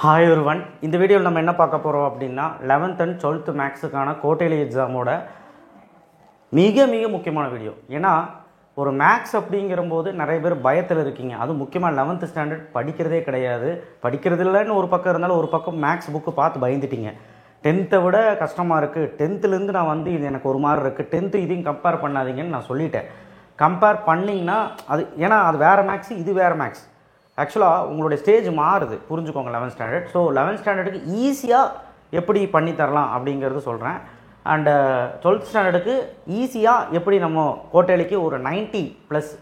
Hi everyone, இந்த வீடியோவில் நம்ம என்ன பார்க்க போகிறோம் அப்படின்னா 11th and 12th மேக்ஸுக்கான குவார்ட்டர்லி எக்ஸாமோட மிக முக்கியமான வீடியோ. ஏன்னா ஒரு மேக்ஸ் அப்படிங்கிறபோது நிறைய பேர் பயத்தில் இருக்கீங்க. அதுவும் முக்கியமாக 11th ஸ்டாண்டர்ட் படிக்கிறதே கிடையாது. படிக்கிறது இல்லைன்னு ஒரு பக்கம் இருந்தாலும் ஒரு பக்கம் மேக்ஸ் புக்கு பார்த்து பயந்துட்டீங்க. 10th விட கஷ்டமாக இருக்குது, 10th நான் வந்து இது எனக்கு ஒரு மாதிரி இருக்குது, 10th இதையும் கம்பேர் பண்ணாதீங்கன்னு நான் சொல்லிட்டேன். கம்பேர் பண்ணிங்கன்னா அது ஏன்னா அது வேறு மேக்ஸ், இது வேறு மேக்ஸ். ஆக்சுவலாக உங்களுடைய ஸ்டேஜ் மாறுது, புரிஞ்சுக்கோங்க. 11th standard. ஸோ 11th ஸ்டாண்டர்டுக்கு ஈஸியாக எப்படி பண்ணி தரலாம் அப்படிங்கிறது சொல்கிறேன். அண்டு 12th ஸ்டாண்டர்டுக்கு ஈஸியாக எப்படி நம்ம கோட்டையிலைக்கு ஒரு 90+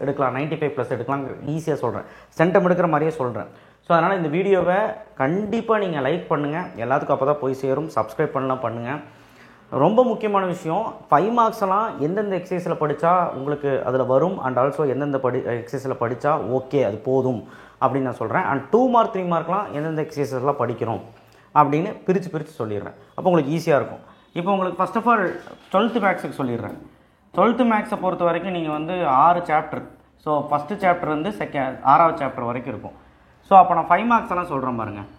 எடுக்கலாம், 95+ எடுக்கலாம் ஈஸியாக சொல்கிறேன். சென்டம் எடுக்கிற மாதிரியே சொல்கிறேன். ஸோ அதனால் இந்த வீடியோவை கண்டிப்பாக நீங்கள் லைக் பண்ணுங்கள், எல்லாத்துக்கும் அப்போ தான் போய் சேரும். சப்ஸ்கிரைப் பண்ணலாம் பண்ணுங்கள். ரொம்ப முக்கியமான விஷயம், 5 மார்க்ஸ் எல்லாம் எந்தெந்த எக்ஸசைஸில் படித்தா உங்களுக்கு அதில் வரும், அண்ட் ஆல்சோ எந்தெந்த எக்ஸசைஸில் படித்தா ஓகே அது போதும் அப்படின்னு நான் சொல்கிறேன். அண்ட் 2 மார்க் 3 மார்க்லாம் எந்தெந்த எக்ஸசைஸ்லாம் படிக்கிறோம் அப்படின்னு பிரித்து சொல்லிடுறேன். அப்போ உங்களுக்கு ஈஸியாக இருக்கும். இப்போ உங்களுக்கு ஃபஸ்ட் ஆஃப் ஆல் 12th மேக்ஸுக்கு சொல்லிடுறேன். 12th மேக்ஸை பொறுத்த வரைக்கும் நீங்கள் வந்து 6 சாப்டர். ஸோ ஃபஸ்ட்டு சாப்டர் வந்து 6வது சாப்டர் வரைக்கும் இருக்கும். ஸோ அப்போ நான் 5 மார்க்ஸ் எல்லாம் சொல்கிறேன் பாருங்கள்.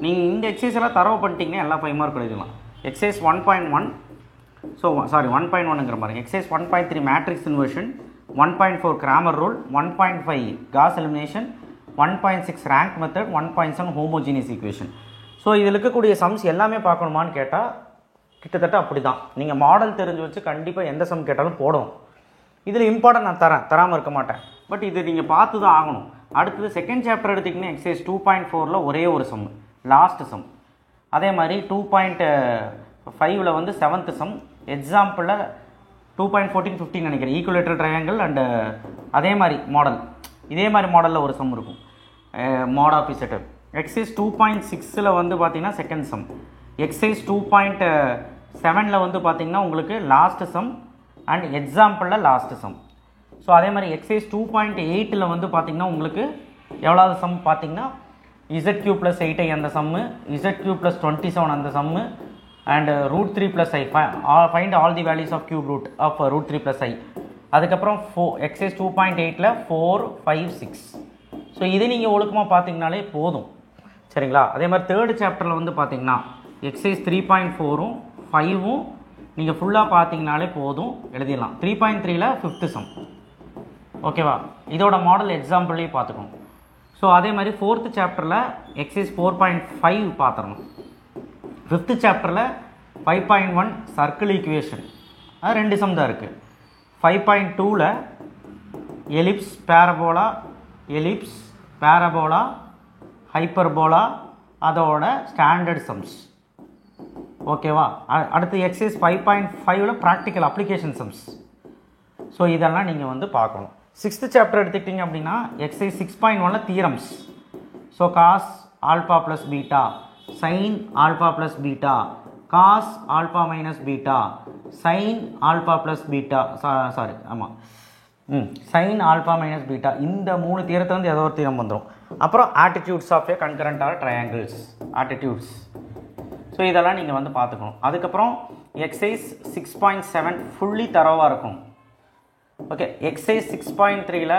நீங்கள் இந்த எக்ஸசைஸ் எல்லாம் தரவு பண்ணிட்டீங்கன்னா எல்லாம் 5 மார்க் எழுதலாம். எக்ஸசைஸ் 1.1, ஸோ சாரி 1.1ங்கிற மாதிரி exercise 1.3 matrix inversion, 1.4 grammar rule, 1.5 Gauss elimination, 1.6 rank method, 1.7 homogeneous equation. So இதில் இருக்கக்கூடிய சம்ஸ் எல்லாமே பார்க்கணுமான்னு கேட்டால் கிட்டத்தட்ட அப்படி தான். நீங்கள் மாடல் தெரிஞ்சு வச்சு கண்டிப்பாக எந்த சம் கேட்டாலும் போடணும். இதில் இம்பார்ட்டன்ட் நான் தராமல் இருக்க மாட்டேன். பட் இது நீங்கள் பார்த்து தான் ஆகணும். அடுத்தது செகண்ட் சாப்டர் எடுத்திங்கன்னா எக்ஸசைஸ் 2.4ல் ஒரே ஒரு சம், லாஸ்ட் சம். அதே மாதிரி 2.5ல் வந்து 7th சம். எக்ஸாம்பிளில் 2.14-15 நினைக்கிறேன், ஈக்குவலேட்டர் ட்ரையாங்கிள். அண்டு அதே மாதிரி மாடல், இதே மாதிரி மாடலில் ஒரு சம் இருக்கும், மாட் ஆஃப் இசட். எக்ஸசைஸ் 2.6ல் வந்து பார்த்திங்கன்னா செகண்ட் சம். எக்ஸசைஸ் 2.7ல் வந்து பார்த்திங்கன்னா உங்களுக்கு லாஸ்ட் சம் அண்ட் எக்ஸாம்பிளில் லாஸ்ட் சம். ஸோ அதே மாதிரி எக்ஸசைஸ் 2.8ல் வந்து பார்த்திங்கன்னா உங்களுக்கு எவ்வளோது சம் பார்த்திங்கன்னா ZQ + 8i அந்த சம்மு, ZQ + 27 அந்த sum, and √3 + i find all the values of cube root of √3 + i. அதுக்கப்புறம் எக்ஸசைஸ் 2.8ல் 4, 5, 6. ஸோ இது நீங்கள் ஒழுக்கமாக பார்த்தீங்கனாலே போதும், சரிங்களா? அதே மாதிரி தேர்டு சாப்டரில் வந்து பார்த்தீங்கன்னா எக்ஸசைஸ் 3.4ம் 5ம் நீங்கள் ஃபுல்லாக பார்த்தீங்கனாலே போதும், எழுதிடலாம். 3.3ல் 5th சம், ஓகேவா? இதோட மாடல் எக்ஸாம்பிள்லேயே பார்த்துக்கணும். ஸோ அதே மாதிரி 4th சாப்டரில் எக்ஸசைஸ் 4.5 பார்த்துடணும். 5th சாப்டரில் 5.1 சர்க்கிள் ஈக்குவேஷன், அது 2 சம் தான் இருக்குது. 5.2ல் எலிப்ஸ், பேரபோலா, ஹைப்பர்போலா, அதோட ஸ்டாண்டர்ட் சம்ஸ், ஓகேவா? அடுத்து எக்ஸசைஸ் 5.5ல் ப்ராக்டிக்கல் அப்ளிகேஷன் சம்ஸ். ஸோ இதெல்லாம் நீங்கள் வந்து பார்க்கணும். 6th சாப்டர் எடுத்துக்கிட்டிங்க அப்படின்னா எக்ஸசைஸ் 6.1ல் theorems. So cos alpha plus beta, sine alpha plus beta, cos alpha minus beta, sine alpha plus beta, sine alpha minus beta. இந்த 3 தியரத்தை வந்து ஏதோ ஒரு தியரம் வந்துடும். அப்புறம் altitudes of a concurrent are triangles, altitudes. So இதெல்லாம் நீங்கள் வந்து பார்த்துக்கணும். அதுக்கப்புறம் எக்ஸசைஸ் 6.7 ஃபுல்லி தரவாக இருக்கும். ஓகே, எக்ஸசைஸ் 6.3ல்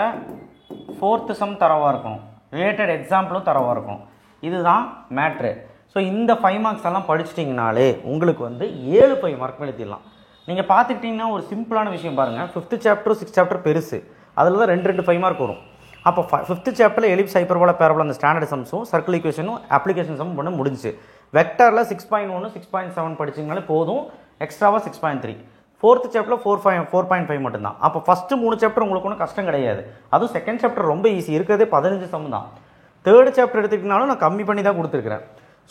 4th சம் தரவாக இருக்கும், ரிலேட்டட் எக்ஸாம்பிளும் தரவாக இருக்கும். இதுதான் மேட்ரு. ஸோ இந்த 5 மார்க்ஸ் எல்லாம் படிச்சிட்டிங்கனாலே உங்களுக்கு வந்து 7 5 மார்க் எழுதிடலாம். நீங்கள் பார்த்துக்கிட்டிங்கன்னா ஒரு சிம்பிளான விஷயம் பாருங்கள். 5th சாப்டர் 6th சாப்டர் பெருசு, அதில் தான் 2 5 மார்க் வரும். அப்போ 5th சாப்டரில் எலிப்ஸ், ஹைப்பர்போலா, பேரபோலா அந்த ஸ்டாண்டர்ட் சம்ஸும் சர்க்கிள் ஈக்குவேஷனும் அப்ளிகேஷன் சம் பண்ண முடிஞ்சு. வெக்டரில் 6.1 6.7 படிச்சிங்கனாலே போதும், எக்ஸ்ட்ராவாக 6.3. 4th சாப்டரில் 4.5 மட்டும்தான். அப்போ ஃபஸ்ட்டு 3 சாப்டர் உங்களுக்கு ஒன்றும் கஷ்டம் கிடையாது. அதுவும் செகண்ட் சாப்டர் ரொம்ப ஈஸி, இருக்கிறதே 15 சம் தான். தேர்ட் சாப்டர் எடுத்துக்கிட்டாலும் நான் கம்மி பண்ணி தான் கொடுத்துருக்குறேன்.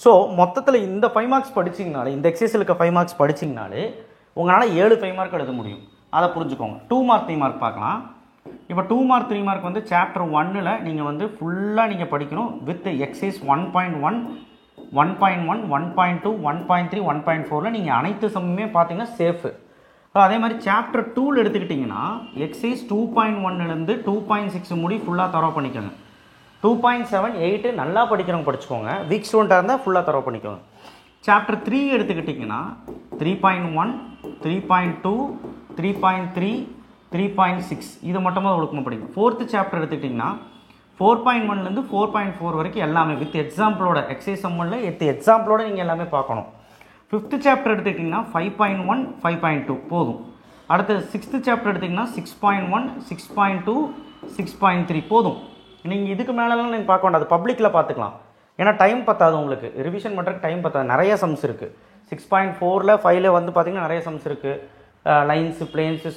ஸோ மொத்தத்தில் இந்த 5 மார்க்ஸ் படிச்சிங்கனாலே, இந்த எக்ஸசைஸில் இருக்க 5 மார்க்ஸ் படிச்சிங்கனாலே உங்களால் 7 5 மார்க் எழுத முடியும். அதை புரிஞ்சுக்கோங்க. 2 மார்க் 3 மார்க் பார்க்கலாம். இப்போ 2 மார்க் 3 மார்க் வந்து சாப்டர் 1ல் நீங்கள் வந்து ஃபுல்லாக நீங்கள் படிக்கணும் வித் எக்ஸசைஸ் 1.1, 1.1, 1.2, 1.3, 1.4ல் நீங்கள் அனைத்து சம்முமே பார்த்தீங்கன்னா சேஃபு. அதே மாதிரி சாப்டர் 2ல் எடுத்துக்கிட்டிங்கன்னா எக்ஸசைஸ் 2.1லேருந்து 2.6 முடி ஃபுல்லாக தரவு பண்ணிக்கோங்க. 2.7, 8 நல்லா படிக்கிறவங்க படிச்சுக்கோங்க, வீக் ஸ்டூடெண்ட்டாக இருந்தால் ஃபுல்லாக தரவு பண்ணிக்கோங்க. சாப்டர் 3 எடுத்துக்கிட்டிங்கன்னா 3.1, 3.2, 3.3, 3.6 இது மட்டுமா ஒழுக்கமாக படிக்கும். 4th சாப்டர் எடுத்துக்கிட்டிங்கன்னா 4.1லேருந்து 4.4 வரைக்கும் எல்லாமே வித் எக்ஸாம்பிளோட எக்ஸைஸ் சம்மனில் எக்ஸாம்பிளோட நீங்கள் எல்லாமே பார்க்கணும். 5th சாப்டர் எடுத்துக்கிட்டிங்கன்னா 5.1 5.2 போதும். அடுத்து 6th சாப்டர் எடுத்திங்கன்னா 6.1 6.2 6.3 போதும். நீங்கள் இதுக்கு மேலெலாம் நீங்கள் பார்க்க வேண்டாம், அது பப்ளிக்கில் பார்த்துக்கலாம். ஏன்னா டைம் பத்தாது, உங்களுக்கு ரிவிஷன் பண்ணுறதுக்கு டைம் பத்தாது. நிறைய சம்ஸ் இருக்குது. 6.4ல் 5ல் வந்து பார்த்திங்கன்னா நிறைய சம்ஸ் இருக்குது. லைன்ஸு, பிளேன்ஸு,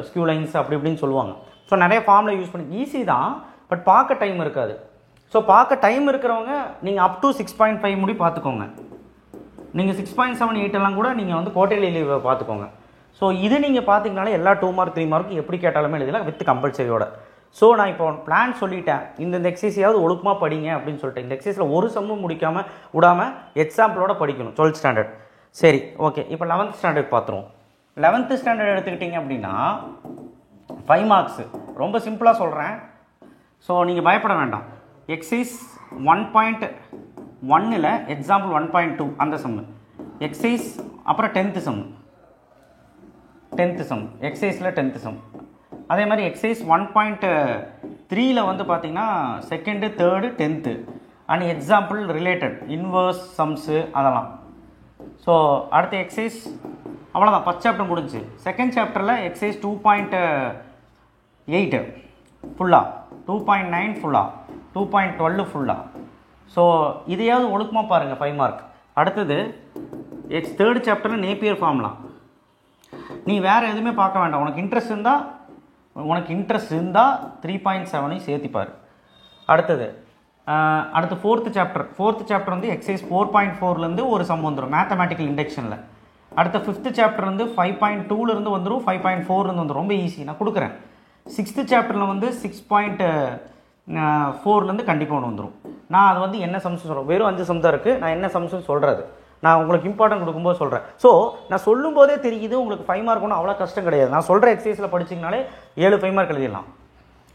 ஸ்கியூ லைன்ஸ் அப்படி இப்படின்னு சொல்லுவாங்க. ஸோ நிறைய ஃபார்மில் யூஸ் பண்ணி ஈஸி தான், பட் பார்க்க டைம் இருக்காது. ஸோ பார்க்க டைம் இருக்கிறவங்க நீங்கள் அப் டு 6.5 முடி பார்த்துக்கோங்க. நீங்கள் 6.7 8 எல்லாம் கூட நீங்கள் வந்து குவார்ட்டர்லி லீவை பார்த்துக்கோங்க. ஸோ இது நீங்கள் பார்த்தீங்கனாலே எல்லா 2 மார்க் 3 மார்க் எப்படி கேட்டாலுமே எழுதலாம் வித் கம்பல்சரியோட. ஸோ நான் இப்போ பிளான் சொல்லிட்டேன், இந்த எக்ஸசைஸையாவது ஒழுக்கமாக படிங்க அப்படின்னு சொல்லிட்டு. இந்த எக்ஸசைஸில் ஒரு சம்மும் முடிக்காமல் விடாமல் எக்ஸாம்பிளோட படிக்கணும் 12th ஸ்டாண்டர்ட். சரி, ஓகே. இப்போ 11th ஸ்டாண்டர்ட் பார்த்துருவோம். 11th ஸ்டாண்டர்ட் எடுத்துக்கிட்டிங்க அப்படின்னா 5 மார்க்ஸு. ரொம்ப சிம்பிளாக சொல்கிறேன், ஸோ நீங்கள் பயப்பட வேண்டாம். எக்ஸைஸ் 1.1ல் எக்ஸாம்பிள் 1.2 அந்த சம்மு எக்ஸைஸ், அப்புறம் 10th சம் எக்ஸைஸில் 10th சம். அதே மாதிரி எக்ஸைஸ் 1.3ல் வந்து பார்த்திங்கன்னா 2nd 3rd 10th and example related inverse sums அதெல்லாம். ஸோ அடுத்த எக்ஸைஸ் அவ்வளோதான், ஃபஸ்ட் சாப்டர் முடிஞ்சு. செகண்ட் சாப்டரில் எக்ஸைஸ் 2.8 ஃபுல்லாக, 2.9 ஃபுல்லாக, 2.12 ஃபுல்லாக. ஸோ இதையாவது ஒழுக்கமாக பாருங்கள் 5 மார்க். அடுத்தது தேர்ட் சாப்டரில் நேப்பியர் ஃபார்ம்லாம். நீ வேறு எதுவுமே பார்க்க வேண்டாம், உனக்கு இன்ட்ரெஸ்ட் இருந்தால் 3.7 சேர்த்திப்பார். அடுத்து ஃபோர்த்து சாப்டர் வந்து எக்ஸைஸ் 4.4லேருந்து ஒரு சம் வந்துடும் மேத்தமேட்டிக்கல் இண்டக்ஷனில். அடுத்த 5th சாப்டர் வந்து 5.2லேருந்து வந்துடும், 5.4லேருந்து வந்துடும். ரொம்ப ஈஸி, நான் கொடுக்குறேன். 6th சாப்டரில் வந்து 6.4லேருந்து கண்டிப்பாக ஒன்று வந்துடும். நான் அது வந்து என்ன சம்ஸ் சொல்கிறேன், வெறும் 5 சம் தான் இருக்குது. நான் என்ன சம்ஸ்னு சொல்கிறது நான் உங்களுக்கு இம்பார்ட்டன்ட் கொடுக்கும்போது சொல்கிறேன். ஸோ நான் சொல்லும்போதே தெரியுது உங்களுக்கு 5 மார்க் ஒன்றும் அவ்வளோ கஷ்டம் கிடையாது. நான் சொல்கிற எக்ஸசைஸில் படிச்சிங்கனாலே 7 5 மார்க் எழுதிடலாம்.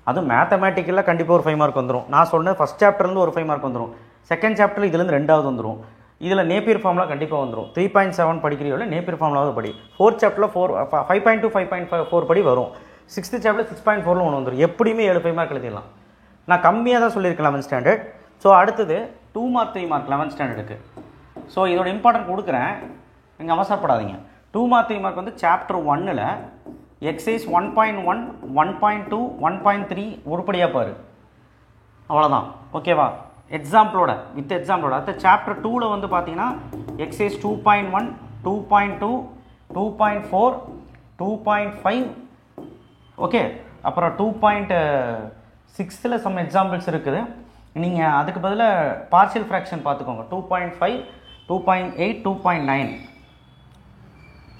அதுவும் மேத்தமேட்டிக்கலில் கண்டிப்பாக ஒரு 5 மார்க் வந்துடும். நான் சொன்னேன் ஃபஸ்ட் சாப்டர்லேருந்து ஒரு 5 மார்க் வந்துடும். செகண்ட் சாப்டரில் இதுலேருந்து 2வது வந்துடும். இதில் நேப்பியர் ஃபார்ம்லாம் கண்டிப்பாக வந்துடும். 3.7 படிக்கிறீங்களோ நேப்பியர் ஃபார்ம்லாவது படி. 4th சாப்டரில் 5.2 5.4 படி வரும். 6th சாப்டர் 6.4ல் ஒன்று வந்துடும். எப்படியுமே 7 5 மார்க் எழுதிடலாம். நான் கம்மியாக தான் சொல்லியிருக்கேன் 11th ஸ்டாண்டர்ட். ஸோ அடுத்தது 2 மார்க் 3 மார்க் 11th ஸ்டாண்டர்டுக்கு. ஸோ இதோட இம்பார்ட்டன்ட் கொடுக்குறேன், நீங்கள் அவசரப்படாதீங்க. 2 மார்க் 3 மார்க் வந்து சாப்டர் 1ல் எக்ஸைஸ் 1.1 1.2 1.3 உருப்படியாக பாரு, அவ்வளோதான். ஓகேவா? எக்ஸாம்பிளோட வித் எக்ஸாம்பிளோட. அடுத்த சாப்டர் 2ல் வந்து பார்த்தீங்கன்னா எக்ஸைஸ் 2.1 2.2 2.4 2.5 ஓகே. அப்புறம் 2.6ல் சம் எக்ஸாம்பிள்ஸ் இருக்குது. நீங்கள் அதுக்கு பதிலாக பார்ஷியல் ஃப்ராக்ஷன் பார்த்துக்கோங்க. 2.5 2.8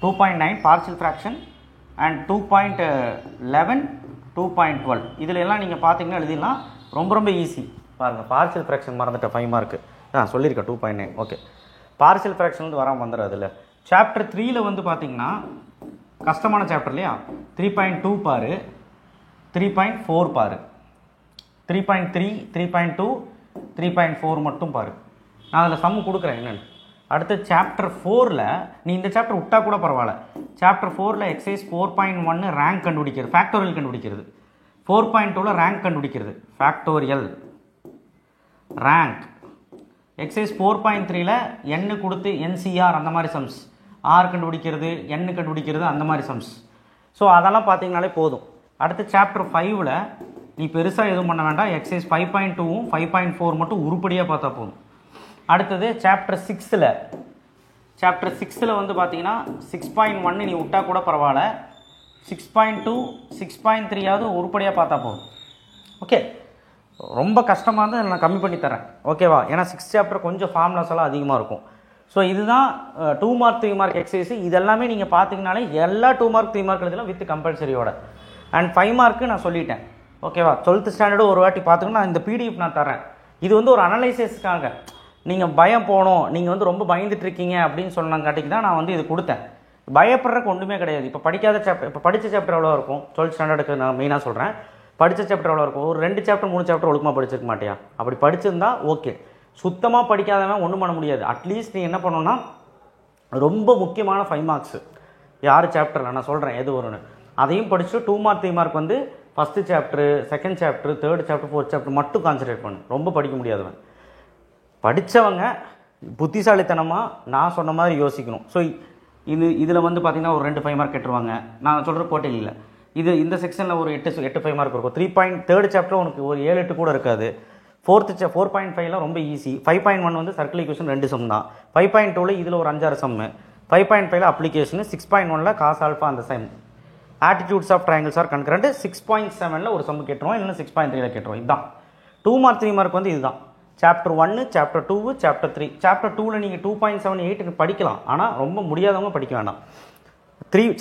2.9 பார்ஷியல் ஃப்ராக்ஷன் அண்ட் 2.11 2.12 இதில் எல்லாம் நீங்கள் பார்த்தீங்கன்னா எழுதிடலாம். ரொம்ப ரொம்ப ஈஸி. பாருங்கள், பார்ஷியல் ஃப்ராக்ஷன் மறந்துட்டேன் 5 மார்க்கு சொல்லியிருக்கேன் 2.9. ஓகே, பார்ஷியல் ஃப்ராக்ஷன் வந்து வராமல் வந்துடும். அதில் சாப்டர் 3ல் வந்து பார்த்தீங்கன்னா கஷ்டமான சாப்டர் இல்லையா, 3.2 பாரு, 3.4 பாரு, 3.3 3.2 3.4 மட்டும் பாரு. நான் அதில் சம் கொடுக்குறேன் என்னென்னு. அடுத்து சாப்டர் 4ல் நீ இந்த சாப்டர் விட்டா கூட பரவாயில்ல. சாப்டர் 4ல் எக்ஸைஸ் 4.1 ரேங்க் கண்டுபிடிக்கிறது, ஃபேக்டோரியல் கண்டுபிடிக்கிறது. 4.2ல் ரேங்க் கண்டுபிடிக்கிறது, ஃபேக்டோரியல் ரேங்க். எக்ஸைஸ் 4.3ல் n கொடுத்து NCR அந்த மாதிரி சம்ஸ், R கண்டுபிடிக்கிறது, n கண்டுபிடிக்கிறது அந்த மாதிரி சம்ஸ். ஸோ அதெல்லாம் பார்த்தீங்கனாலே போதும். அடுத்து சாப்டர் 5ல் நீ பெருசாக எதுவும் பண்ண வேண்டாம். எக்ஸைஸ் 5.2வும் 5.4 மட்டும் உருப்படியாக பார்த்தா போதும். அடுத்தது சாப்டர் 6ல் வந்து பார்த்தீங்கன்னா 6.1 நீ விட்டா கூட பரவாயில்ல, 6.2 6.3யாவது உருப்படியாக பார்த்தா போதும். ஓகே, ரொம்ப கஷ்டமாக இருந்தால் நான் கம்மி பண்ணி தரேன். ஓகேவா? ஏன்னா 6th சாப்டர் கொஞ்சம் ஃபார்முலாஸ் எல்லாம் அதிகமாக இருக்கும். ஸோ இதுதான் 2 மார்க் 3 மார்க் எக்ஸசைஸ். இதெல்லாமே நீங்கள் பார்த்தீங்கனாலே எல்லா 2 மார்க் 3 மார்க் எழுதலாம் வித் கம்பல்சரியோட. அண்ட் 5 மார்க்கு நான் சொல்லிட்டேன். ஓகேவா? 12th ஸ்டாண்டர்டு ஒரு வாட்டி பார்த்துக்கணும். நான் இந்த PDF நான் தரேன். இது வந்து ஒரு அனலைசிஸ்க்காக. நீங்கள் பயம் போகணும், நீங்கள் வந்து ரொம்ப பயந்துட்டுருக்கீங்க அப்படின்னு சொன்னாங்காட்டிக்கு தான் நான் வந்து இது கொடுத்தேன். பயப்படுறக்கு ஒன்றுமே கிடையாது. இப்போ படிக்காத சாப்டர், இப்போ படித்த சாப்டர் எவ்வளோ இருக்கும் 12th ஸ்டாண்டர்டுக்கு நான் மெயினாக சொல்கிறேன். படித்த சாப்டர் எவ்வளோ இருக்கும்? ஒரு 2 சாப்டர் 3 சாப்டர் ஒழுக்கமாக படிச்சிருக்க மாட்டியா? அப்படி படிச்சிருந்தா ஓகே. சுத்தமாக படிக்காதவன் ஒன்றும் பண்ண முடியாது. அட்லீஸ்ட் நீ என்ன பண்ணணும்னா ரொம்ப முக்கியமான 5 மார்க்ஸு 6 சாப்டரில் நான் சொல்கிறேன் எது வரும்னு, அதையும் படிச்சுட்டு 2 மார்க் 3 மார்க் வந்து first chapter, second chapter, third chapter, fourth chapter மட்டும் கான்சன்ட்ரேட் பண்ணு. ரொம்ப படிக்க முடியாதவன். படித்தவங்க புத்திசாலித்தனமாக நான் சொன்ன மாதிரி யோசிக்கணும். ஸோ இதில் வந்து பார்த்திங்கன்னா ஒரு 2 5 மார்க் கேட்டுருவாங்க. நான் சொல்கிற போட்டியில் இந்த செக்ஷனில் ஒரு 8 5 மார்க் இருக்கும். 3 தேர்ட் சாப்டர் உனக்கு ஒரு 7 8 கூட இருக்காது. 4.5 ரொம்ப ஈஸி. 5.1 வந்து சர்க்கிள் ஈக்குவேஷன் 2 சம் தான். 5.2 இதில் ஒரு 5 6 சம்மு. 5.5 அப்ளிகேஷன். 6.1 காஸ் ஆல்ஃபா அந்த sum. Altitudes of triangles are concurrent. 6.7 ஒரு சம்மு கேட்டுருவோம், இல்லைன்னா 6.3 கேட்டுருவோம். இதுதான் 2 மார்க் 3 மார்க் வந்து இதுதான். Chapter 1, chapter 2, chapter 3. சாப்டர் 2ல் நீங்கள் 2.78 படிக்கலாம், ஆனால் ரொம்ப முடியாதவங்க படிக்க வேண்டாம்.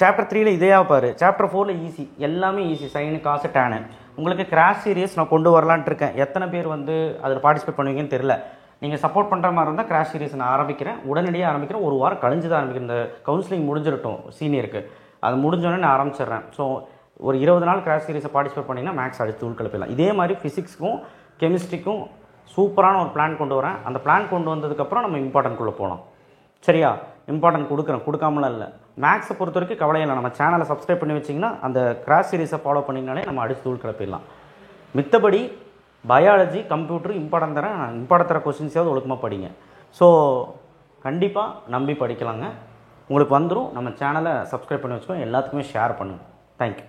சாப்டர் 3ல் இதே பாரு. சாப்டர் 4ல் ஈஸி, எல்லாமே ஈஸி. சைனு, காசு, டேனு. உங்களுக்கு கிராஷ் சீரியஸ் நான் கொண்டு வரலான்ட்டு இருக்கேன். எத்தனை பேர் வந்து அதில் பார்ட்டிசிபேட் பண்ணுவீங்கன்னு தெரியல. நீங்கள் சப்போர்ட் பண்ணுற மாதிரி இருந்தால் கிராஷ் சீரியஸ் நான் ஆரம்பிக்கிறேன். உடனடியாக ஆரம்பிக்கிறேன். ஒரு வாரம் கழிஞ்சு தான் ஆரம்பிக்கிறேன். இந்த கவுன்சிலிங் முடிஞ்சிடட்டும் சீனியருக்கு. அது முடிஞ்சோடனே நான் ஆரம்பிச்சிடுறேன். ஸோ ஒரு 20 நாள் கிராஷ் சீரியஸை பார்ட்டிசிபேட் பண்ணிங்கன்னா மேக்ஸ் அடுத்து உள்கலப்பிடலாம். இதே மாதிரி ஃபிசிக்ஸ்க்கும் கெமிஸ்ட்ரிக்கும் சூப்பரான ஒரு பிளான் கொண்டு வரேன். அந்த பிளான் கொண்டு வந்ததுக்கப்புறம் நம்ம இம்பார்ட்டன்ட்குள்ளே போகலாம். சரியா? இம்பார்ட்டன்ட் கொடுக்காமலாம் இல்லை. மேக்ஸை பொறுத்த வரைக்கும் கவலை இல்லை. நம்ம சேனலை சப்ஸ்கிரைப் பண்ணி வச்சிங்கன்னா அந்த கிராஸ் சீரிஸை ஃபாலோ பண்ணிங்கனாலே நம்ம அடுத்து தூள் கிளப்பிடலாம். மித்தபடி பயாலஜி, கம்ப்யூட்டர் இம்பார்ட்டன்ட் தர கொஸ்டின்ஸாவது ஒழுக்கமாக படிங்க. ஸோ கண்டிப்பாக நம்பி படிக்கலாங்க. உங்களுக்கு வந்துடும். நம்ம சேனலை சப்ஸ்கிரைப் பண்ணி வச்சுக்கோங்க. எல்லாத்துக்குமே ஷேர் பண்ணுங்கள். தேங்க்யூ.